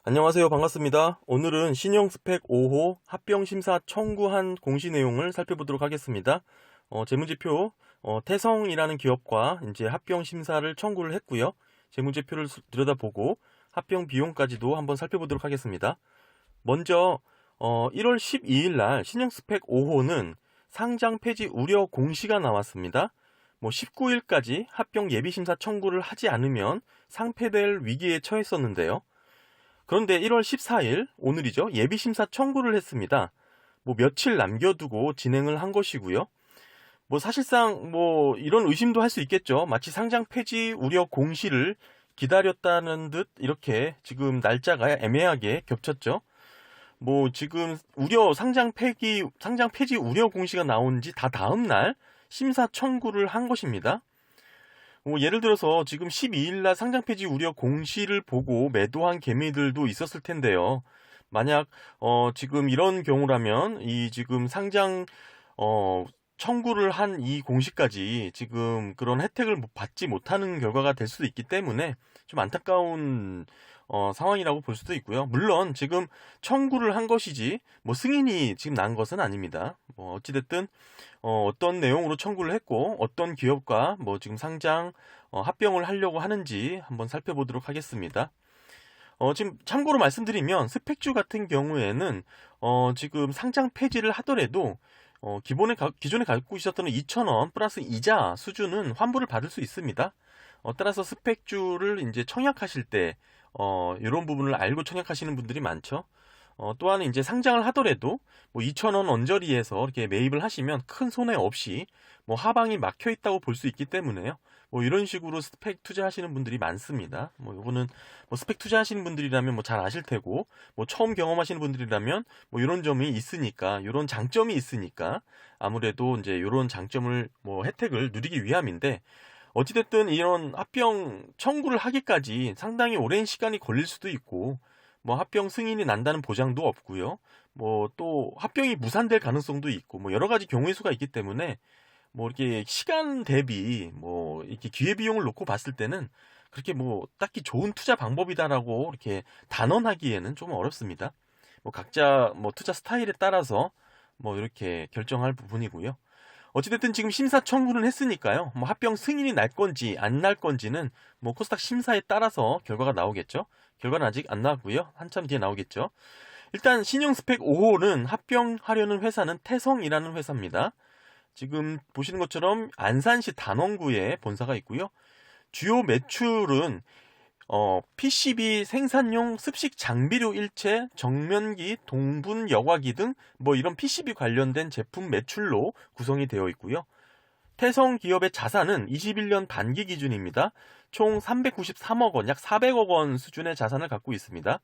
안녕하세요. 반갑습니다. 오늘은 신용 스펙 5호 합병 심사 청구한 공시 내용을 살펴보도록 하겠습니다. 재무제표 태성이라는 기업과 이제 합병 심사를 청구를 했고요. 재무제표를 들여다보고 합병 비용까지도 한번 살펴보도록 하겠습니다. 먼저 1월 12일 날 신용 스펙 5호는 상장 폐지 우려 공시가 나왔습니다. 19일까지 합병 예비심사 청구를 하지 않으면 상폐될 위기에 처했었는데요. 그런데 1월 14일, 오늘이죠. 예비심사 청구를 했습니다. 며칠 남겨두고 진행을 한 것이고요. 사실상 이런 의심도 할 수 있겠죠. 마치 상장 폐지 우려 공시를 기다렸다는 듯 이렇게 지금 날짜가 애매하게 겹쳤죠. 지금 상장 폐지 우려 공시가 나온 지 다 다음 날 심사 청구를 한 것입니다. 예를 들어서 지금 12일날 상장 폐지 우려 공시를 보고 매도한 개미들도 있었을 텐데요. 만약 지금 이런 경우라면 이 지금 상장 청구를 한 이 공시까지 지금 그런 혜택을 받지 못하는 결과가 될 수도 있기 때문에 좀 안타까운 상황이라고 볼 수도 있고요. 물론 지금 청구를 한 것이지 승인이 지금 난 것은 아닙니다. 어찌됐든 어떤 내용으로 청구를 했고 어떤 기업과 지금 상장 합병을 하려고 하는지 한번 살펴보도록 하겠습니다. 지금 참고로 말씀드리면 스펙주 같은 경우에는 지금 상장 폐지를 하더라도 기존에 갖고 있었던 2,000원 플러스 이자 수준은 환불을 받을 수 있습니다. 따라서 스펙주를 이제 청약하실 때 이런 부분을 알고 청약하시는 분들이 많죠. 또한 이제 상장을 하더라도 2,000원 언저리에서 이렇게 매입을 하시면 큰 손해 없이 하방이 막혀 있다고 볼 수 있기 때문에요. 이런 식으로 스펙 투자하시는 분들이 많습니다. 요거는 스펙 투자하시는 분들이라면 잘 아실 테고, 처음 경험하시는 분들이라면 이런 점이 있으니까, 이런 장점이 있으니까 아무래도 이제 이런 장점을 혜택을 누리기 위함인데, 어찌됐든 이런 합병 청구를 하기까지 상당히 오랜 시간이 걸릴 수도 있고, 합병 승인이 난다는 보장도 없고요. 또 합병이 무산될 가능성도 있고, 여러 가지 경우의 수가 있기 때문에 이렇게 시간 대비 이렇게 기회비용을 놓고 봤을 때는 그렇게 딱히 좋은 투자 방법이다라고 이렇게 단언하기에는 좀 어렵습니다. 각자 투자 스타일에 따라서 이렇게 결정할 부분이고요. 어찌됐든 지금 심사 청구는 했으니까요. 합병 승인이 날 건지 안 날 건지는 코스닥 심사에 따라서 결과가 나오겠죠. 결과는 아직 안 나왔고요. 한참 뒤에 나오겠죠. 일단 신용 스펙 5호는 합병하려는 회사는 태성이라는 회사입니다. 지금 보시는 것처럼 안산시 단원구에 본사가 있고요. 주요 매출은 PCB 생산용 습식 장비류 일체, 정면기, 동분 여과기 등 이런 PCB 관련된 제품 매출로 구성이 되어 있고요. 태성 기업의 자산은 21년 반기 기준입니다. 총 393억 원, 약 400억 원 수준의 자산을 갖고 있습니다.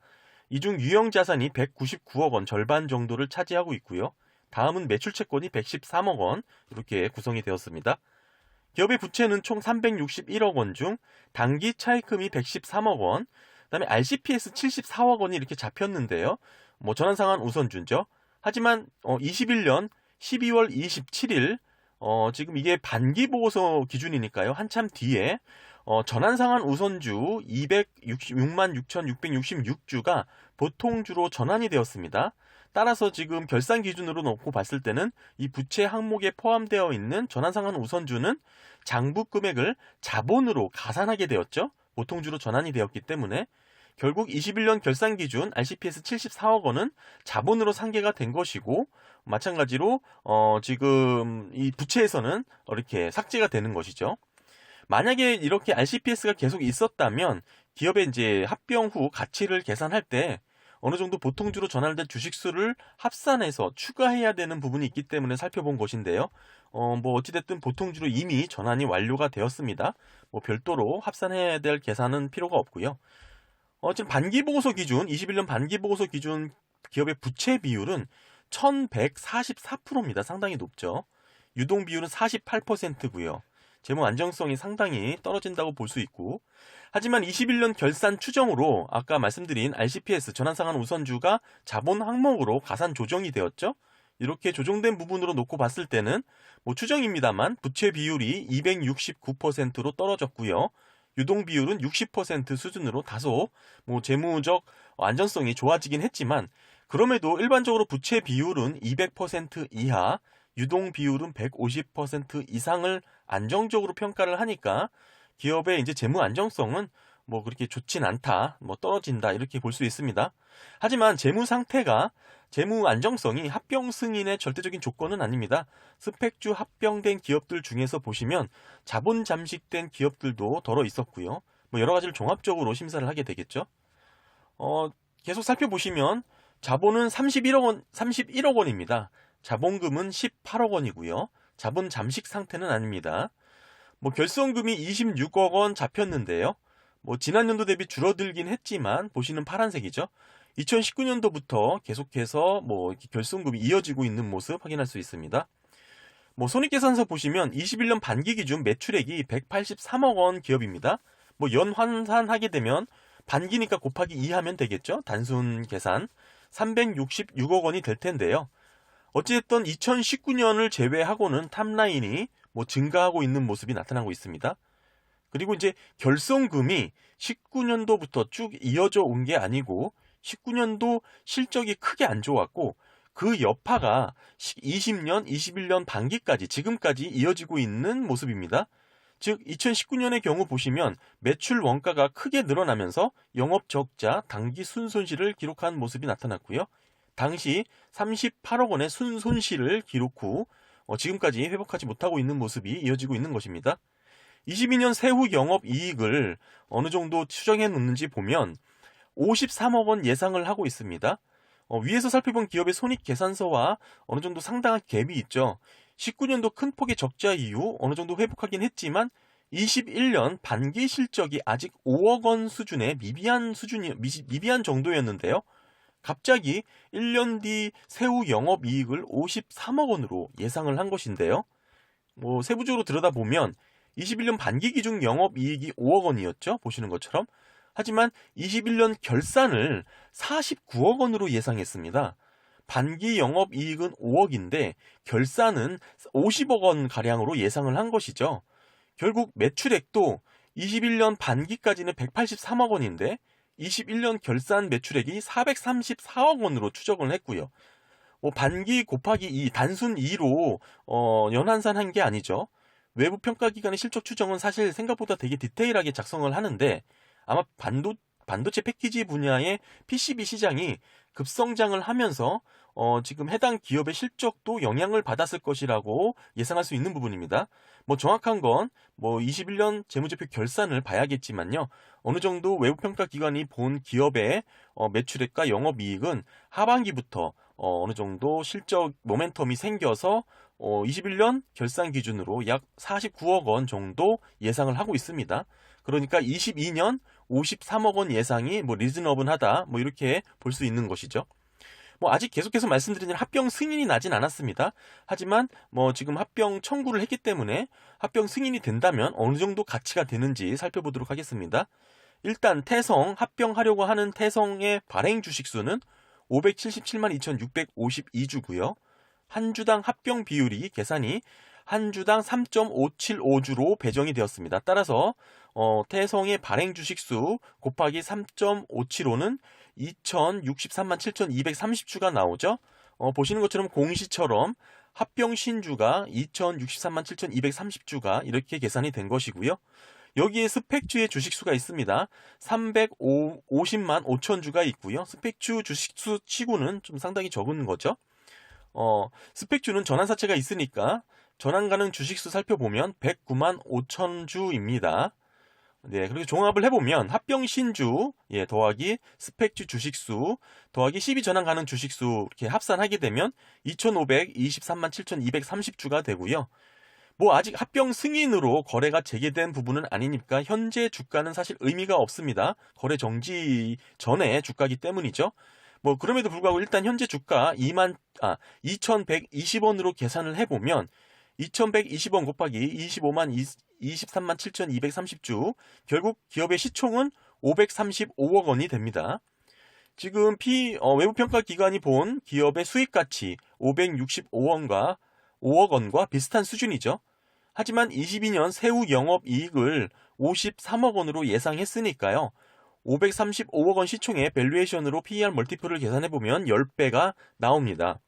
이 중 유형 자산이 199억 원, 절반 정도를 차지하고 있고요. 다음은 매출 채권이 113억 원 이렇게 구성이 되었습니다. 기업의 부채는 총 361억 원 중 당기 차입금이 113억 원, 그다음에 RCPS 74억 원이 이렇게 잡혔는데요. 전환상환 우선주죠. 하지만 21년 12월 27일 지금 이게 반기 보고서 기준이니까요. 한참 뒤에 전환상환 우선주 266만 6,666주가 보통주로 전환이 되었습니다. 따라서 지금 결산 기준으로 놓고 봤을 때는 이 부채 항목에 포함되어 있는 전환상환 우선주는 장부 금액을 자본으로 가산하게 되었죠. 보통주로 전환이 되었기 때문에 결국 21년 결산 기준 RCPS 74억 원은 자본으로 상계가 된 것이고, 마찬가지로 지금 이 부채에서는 이렇게 삭제가 되는 것이죠. 만약에 이렇게 RCPS가 계속 있었다면 기업의 이제 합병 후 가치를 계산할 때 어느 정도 보통주로 전환된 주식수를 합산해서 추가해야 되는 부분이 있기 때문에 살펴본 것인데요. 어찌됐든 보통주로 이미 전환이 완료가 되었습니다. 별도로 합산해야 될 계산은 필요가 없고요. 지금 반기보고서 기준, 21년 반기보고서 기준 기업의 부채 비율은 1144%입니다. 상당히 높죠. 유동 비율은 48%고요. 재무 안정성이 상당히 떨어진다고 볼 수 있고, 하지만 21년 결산 추정으로 아까 말씀드린 RCPS 전환상환 우선주가 자본 항목으로 가산 조정이 되었죠. 이렇게 조정된 부분으로 놓고 봤을 때는 추정입니다만 부채 비율이 269%로 떨어졌고요. 유동 비율은 60% 수준으로 다소 뭐 재무적 안전성이 좋아지긴 했지만 그럼에도 일반적으로 부채 비율은 200% 이하, 유동 비율은 150% 이상을 안정적으로 평가를 하니까 기업의 이제 재무 안정성은 뭐 그렇게 좋진 않다, 뭐 떨어진다 이렇게 볼 수 있습니다. 하지만 재무 상태가 재무 안정성이 합병 승인의 절대적인 조건은 아닙니다. 스펙주 합병된 기업들 중에서 보시면 자본 잠식된 기업들도 덜어 있었고요. 뭐 여러 가지를 종합적으로 심사를 하게 되겠죠. 계속 살펴보시면 자본은 31억 원입니다. 자본금은 18억 원이고요. 자본 잠식 상태는 아닙니다. 뭐 결손금이 26억 원 잡혔는데요. 뭐 지난 연도 대비 줄어들긴 했지만 보시는 파란색이죠. 2019년도부터 계속해서 뭐 이렇게 결손금이 이어지고 있는 모습 확인할 수 있습니다. 뭐 손익계산서 보시면 21년 반기 기준 매출액이 183억 원 기업입니다. 뭐 연환산하게 되면 반기니까 곱하기 2 하면 되겠죠. 단순 계산 366억 원이 될 텐데요. 어찌됐든 2019년을 제외하고는 탑라인이 뭐 증가하고 있는 모습이 나타나고 있습니다. 그리고 이제 결손금이 19년도부터 쭉 이어져 온 게 아니고 19년도 실적이 크게 안 좋았고 그 여파가 20년, 21년 반기까지 지금까지 이어지고 있는 모습입니다. 즉 2019년의 경우 보시면 매출 원가가 크게 늘어나면서 영업 적자, 당기 순손실을 기록한 모습이 나타났고요. 당시 38억 원의 순손실을 기록 후 지금까지 회복하지 못하고 있는 모습이 이어지고 있는 것입니다. 22년 세후 영업이익을 어느 정도 추정해 놓는지 보면 53억 원 예상을 하고 있습니다. 위에서 살펴본 기업의 손익계산서와 어느 정도 상당한 갭이 있죠. 19년도 큰 폭의 적자 이후 어느 정도 회복하긴 했지만 21년 반기 실적이 아직 5억 원 수준의 미비한 정도였는데요. 갑자기 1년 뒤 세후 영업이익을 53억 원으로 예상을 한 것인데요. 뭐 세부적으로 들여다보면 21년 반기 기준 영업이익이 5억 원이었죠. 보시는 것처럼. 하지만 21년 결산을 49억 원으로 예상했습니다. 반기 영업이익은 5억인데 결산은 50억 원 가량으로 예상을 한 것이죠. 결국 매출액도 21년 반기까지는 183억 원인데 21년 결산 매출액이 434억 원으로 추정을 했고요. 반기 곱하기 2, 단순 2로 연환산한 게 아니죠. 외부 평가기관의 실적 추정은 사실 생각보다 되게 디테일하게 작성을 하는데 아마 반도체 패키지 분야의 PCB 시장이 급성장을 하면서 지금 해당 기업의 실적도 영향을 받았을 것이라고 예상할 수 있는 부분입니다. 뭐 정확한 건 21년 재무제표 결산을 봐야겠지만요. 어느 정도 외부 평가 기관이 본 기업의 매출액과 영업이익은 하반기부터 어느 정도 실적 모멘텀이 생겨서 21년 결산 기준으로 약 49억 원 정도 예상을 하고 있습니다. 그러니까 22년 53억 원 예상이 리즈너블하다 이렇게 볼 수 있는 것이죠. 아직 계속해서 말씀드리는 합병 승인이 나진 않았습니다. 하지만 지금 합병 청구를 했기 때문에 합병 승인이 된다면 어느 정도 가치가 되는지 살펴보도록 하겠습니다. 일단 태성 합병하려고 하는 태성의 발행 주식수는 577만 2,652주고요. 한 주당 합병 비율이 계산이 한 주당 3.575주로 배정이 되었습니다. 따라서 태성의 발행 주식수 곱하기 3.575는 2,063만 7,230주가 나오죠. 보시는 것처럼 공시처럼 합병 신주가 2,063만 7,230주가 이렇게 계산이 된 것이고요. 여기에 스펙주의 주식수가 있습니다. 350만 5천주가 있고요. 스펙주 주식수 치고는 좀 상당히 적은 거죠. 스펙주는 전환사채가 있으니까 전환 가능 주식수 살펴보면 109만 5천주입니다. 네, 그리고 종합을 해보면 합병 신주 더하기 스펙주 주식수 더하기 12 전환 가능 주식수 이렇게 합산하게 되면 2,523만 7,230주가 되고요. 아직 합병 승인으로 거래가 재개된 부분은 아니니까 현재 주가는 사실 의미가 없습니다. 거래 정지 전에 주가이기 때문이죠. 그럼에도 불구하고 일단 현재 주가 2,120원으로 계산을 해보면 2,120원 곱하기 23만 7,230주 결국 기업의 시총은 535억 원이 됩니다. 지금 외부 평가 기관이 본 기업의 수익 가치 565억 원과 비슷한 수준이죠. 하지만 22년 세후 영업이익을 53억 원으로 예상했으니까요. 535억 원 시총의 밸류에이션으로 PER 멀티플을 계산해보면 10배가 나옵니다.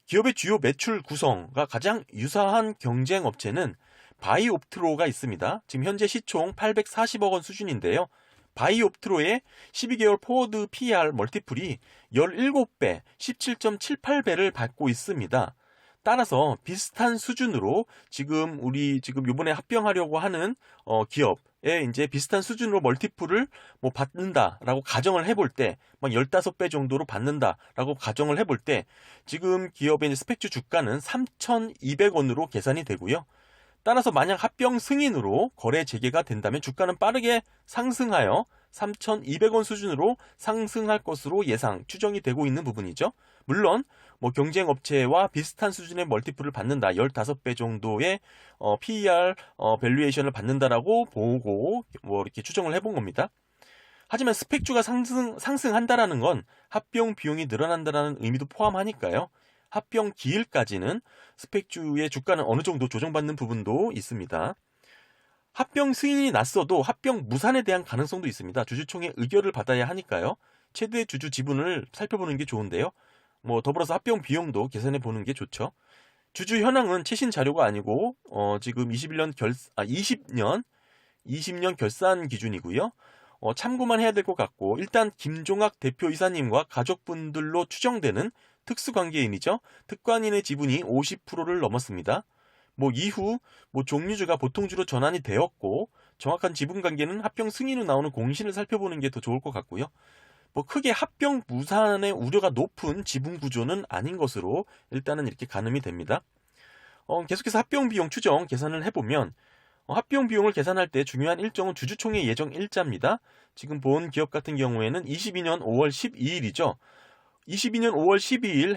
기업의 주요 매출 구성과 가장 유사한 경쟁 업체는 바이옵트로가 있습니다. 지금 현재 시총 840억 원 수준인데요. 바이옵트로의 12개월 포워드 PER 멀티플이 17배, 17.78배를 받고 있습니다. 따라서 비슷한 수준으로 지금 요번에 합병하려고 하는 기업에 이제 비슷한 수준으로 멀티플을 뭐 받는다라고 가정을 해볼 때, 막 15배 정도로 받는다라고 가정을 해볼 때, 지금 기업의 이제 스펙주 주가는 3,200원으로 계산이 되고요. 따라서 만약 합병 승인으로 거래 재개가 된다면 주가는 빠르게 상승하여 3,200원 수준으로 상승할 것으로 추정이 되고 있는 부분이죠. 물론 뭐 경쟁 업체와 비슷한 수준의 멀티플을 받는다, 15배 정도의 PER 밸류에이션을 받는다라고 보고 뭐 이렇게 추정을 해본 겁니다. 하지만 스펙주가 상승한다라는 건 합병 비용이 늘어난다라는 의미도 포함하니까요. 합병 기일까지는 스펙주의 주가는 어느 정도 조정받는 부분도 있습니다. 합병 승인이 났어도 합병 무산에 대한 가능성도 있습니다. 주주총회 의결을 받아야 하니까요. 최대 주주 지분을 살펴보는 게 좋은데요. 뭐 더불어서 합병 비용도 계산해 보는 게 좋죠. 주주 현황은 최신 자료가 아니고 지금 20년 결산 기준이고요. 참고만 해야 될 것 같고, 일단 김종학 대표이사님과 가족분들로 추정되는 특수관계인이죠. 특관인의 지분이 50%를 넘었습니다. 뭐 이후 종류주가 보통주로 전환이 되었고, 정확한 지분 관계는 합병 승인 후 나오는 공시를 살펴보는 게 더 좋을 것 같고요. 뭐 크게 합병 무산의 우려가 높은 지분 구조는 아닌 것으로 일단은 이렇게 가늠이 됩니다. 계속해서 합병 비용 추정 계산을 해보면, 합병 비용을 계산할 때 중요한 일정은 주주총회 예정 일자입니다. 지금 본 기업 같은 경우에는 22년 5월 12일이죠. 22년 5월 12일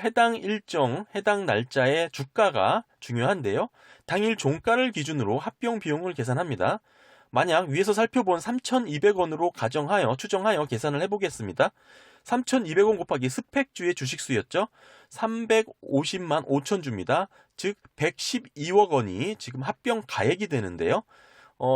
해당 날짜의 주가가 중요한데요. 당일 종가를 기준으로 합병 비용을 계산합니다. 만약 위에서 살펴본 3,200원으로 추정하여 계산을 해보겠습니다. 3,200원 곱하기 스펙주의 주식수였죠. 350만 5천 주입니다. 즉 112억 원이 지금 합병 가액이 되는데요.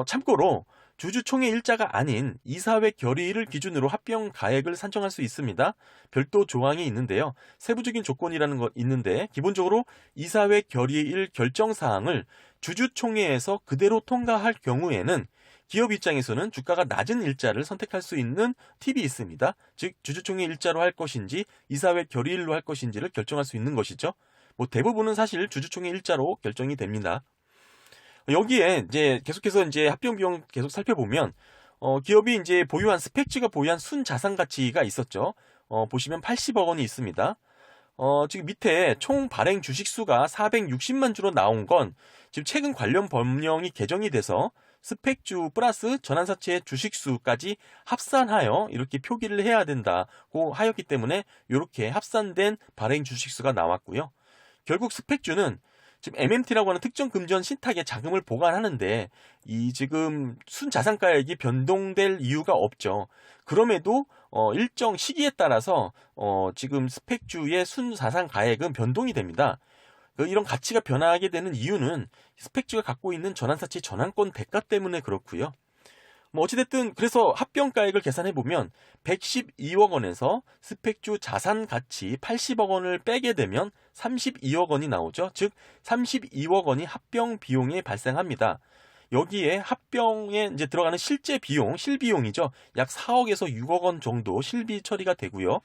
참고로 주주총회 일자가 아닌 이사회 결의를 기준으로 합병 가액을 산정할 수 있습니다. 별도 조항이 있는데요. 세부적인 조건이라는 것 있는데, 기본적으로 이사회 결의일 결정사항을 주주총회에서 그대로 통과할 경우에는 기업 입장에서는 주가가 낮은 일자를 선택할 수 있는 팁이 있습니다. 즉 주주총회 일자로 할 것인지 이사회 결의일로 할 것인지를 결정할 수 있는 것이죠. 뭐 대부분은 사실 주주총회 일자로 결정이 됩니다. 여기에 이제 계속해서 이제 합병 비용 계속 살펴보면, 기업이 이제 스펙주가 보유한 순자산 가치가 있었죠. 보시면 80억 원이 있습니다. 지금 밑에 총 발행 주식수가 460만 주로 나온 건 지금 최근 관련 법령이 개정이 돼서 스펙주 플러스 전환사채의 주식수까지 합산하여 이렇게 표기를 해야 된다고 하였기 때문에 이렇게 합산된 발행 주식수가 나왔고요. 결국 스펙주는 지금 MMT라고 하는 특정 금전 신탁에 자금을 보관하는데 이 지금 순자산가액이 변동될 이유가 없죠. 그럼에도 일정 시기에 따라서 지금 스펙주의 순자산가액은 변동이 됩니다. 이런 가치가 변화하게 되는 이유는 스펙주가 갖고 있는 전환사채 전환권 대가 때문에 그렇고요. 뭐 어찌됐든 그래서 합병가액을 계산해보면 112억 원에서 스펙주 자산 가치 80억 원을 빼게 되면 32억 원이 나오죠. 즉 32억 원이 합병 비용에 발생합니다. 여기에 합병에 이제 들어가는 실제 비용, 실비용이죠. 약 4억에서 6억 원 정도 실비 처리가 되고요.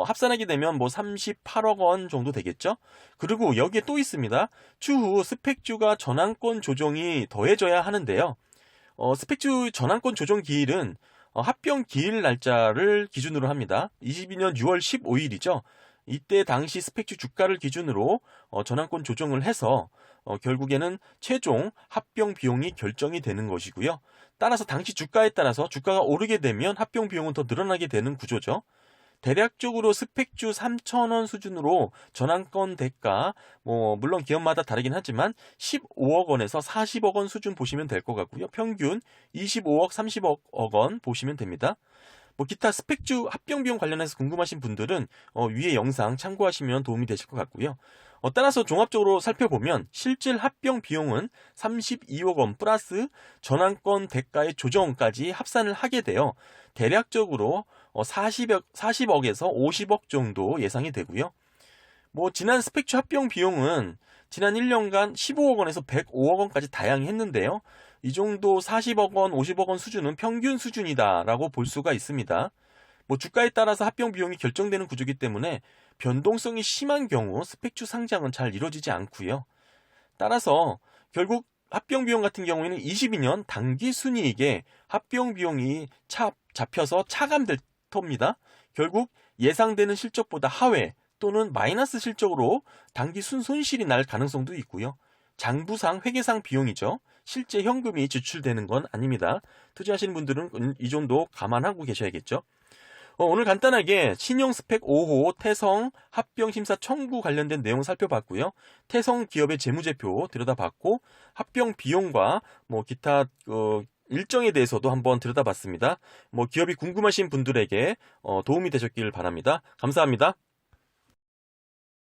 합산하게 되면 뭐 38억 원 정도 되겠죠. 그리고 여기에 또 있습니다. 추후 스펙주가 전환권 조정이 더해져야 하는데요. 스펙주 전환권 조정 기일은 합병 기일 날짜를 기준으로 합니다. 22년 6월 15일이죠. 이때 당시 스펙주 주가를 기준으로 전환권 조정을 해서 결국에는 최종 합병 비용이 결정이 되는 것이고요. 따라서 당시 주가에 따라서 주가가 오르게 되면 합병 비용은 더 늘어나게 되는 구조죠. 대략적으로 스펙주 3,000원 수준으로 전환권 대가, 물론 기업마다 다르긴 하지만 15억 원에서 40억 원 수준 보시면 될 것 같고요. 평균 25억, 30억 원 보시면 됩니다. 뭐 기타 스펙주 합병 비용 관련해서 궁금하신 분들은 위에 영상 참고하시면 도움이 되실 것 같고요. 따라서 종합적으로 살펴보면 실질 합병 비용은 32억 원 플러스 전환권 대가의 조정까지 합산을 하게 되어 대략적으로 40억에서 50억 정도 예상이 되고요. 뭐 지난 스펙추 합병 비용은 지난 1년간 15억 원에서 105억 원까지 다양히 했는데요. 이 정도 40억 원, 50억 원 수준은 평균 수준이다라고 볼 수가 있습니다. 뭐 주가에 따라서 합병 비용이 결정되는 구조이기 때문에 변동성이 심한 경우 스펙추 상장은 잘 이루어지지 않고요. 따라서 결국 합병 비용 같은 경우에는 22년 당기 순이익에 합병 비용이 잡혀서 차감될 터입니다. 결국 예상되는 실적보다 하회 또는 마이너스 실적으로 단기 순손실이 날 가능성도 있고요. 장부상 회계상 비용이죠. 실제 현금이 지출되는 건 아닙니다. 투자하시는 분들은 이 정도 감안하고 계셔야겠죠. 오늘 간단하게 신용 스펙 5호 태성 합병 심사 청구 관련된 내용 살펴봤고요. 태성 기업의 재무제표 들여다봤고 합병 비용과 뭐 기타 일정에 대해서도 한번 들여다봤습니다. 뭐 기업이 궁금하신 분들에게 도움이 되셨길 바랍니다. 감사합니다.